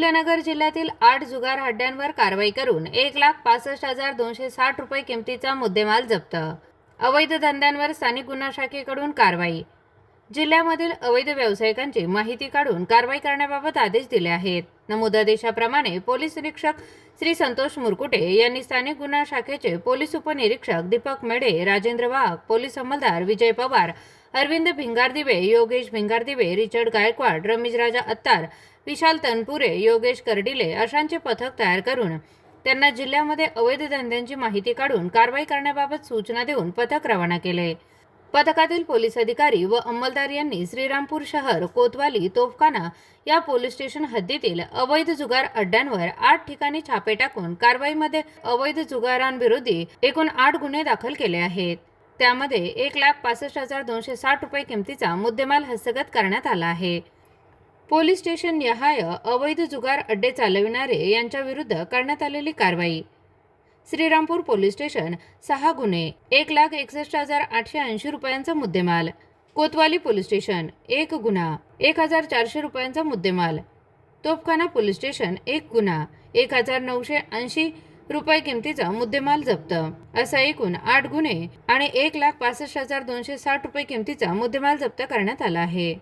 अहिल्यानगर जिल्ह्यातील 8 जुगार अड्ड्यांवर कारवाई करून 1,65,260 रुपये किमतीचा मुद्देमाल जप्त। अवैध धंद्यांवर स्थानिक गुन्हा शाखेकडून कारवाई। जिल्ह्यामधील अवैध व्यावसायिकांची माहिती काढून कारवाई करण्याबाबत आदेश दिले आहेत। नमूद आदेशाप्रमाणे पोलीस निरीक्षक श्री संतोष मुरकुटे यांनी स्थानिक गुन्हा शाखेचे पोलीस उपनिरीक्षक दीपक मेढे, राजेंद्र वाघ, पोलीस अंमलदार विजय पवार, अरविंद भिंगारदिवे, योगेश भिंगारदिवे, रिचर्ड गायकवाड, रमेश राजा अत्तार, विशाल तनपुरे, योगेश कर्डिले अशांचे पथक तयार करून त्यांना जिल्ह्यामध्ये अवैध धंद्यांची माहिती काढून कारवाई करण्याबाबत सूचना देऊन पथक रवाना केले। पथकातील पोलीस अधिकारी व अंमलदार यांनी श्रीरामपूर शहर, कोतवाली, तोफखाना या पोलीस स्टेशन हद्दीतील अवैध जुगार अड्ड्यांवर 8 ठिकाणी छापे टाकून कारवाईमध्ये अवैध जुगारांविरोधी एकूण 8 गुन्हे दाखल केले आहेत। त्यामध्ये 1,65,260 रुपये किमतीचा मुद्देमाल हस्तगत करण्यात आला आहे। पोलीस स्टेशन निहाय अवैध जुगार अड्डे चालविणारे यांच्या विरुद्ध करण्यात आलेली कारवाई। श्रीरामपूर पोलीस स्टेशन 6 गुन्हे, 1,61,880 रुपयांचा मुद्देमाल। कोतवाली पोलीस स्टेशन 1 गुन्हा, 1,400 रुपयांचा मुद्देमाल। तोफखाना पोलीस स्टेशन 1 गुन्हा, 1,980 रुपये किमतीचा मुद्देमाल जप्त। असा एकूण 8 गुन्हे आणि 1,65,260 रुपये किमतीचा मुद्देमाल जप्त करण्यात आला आहे।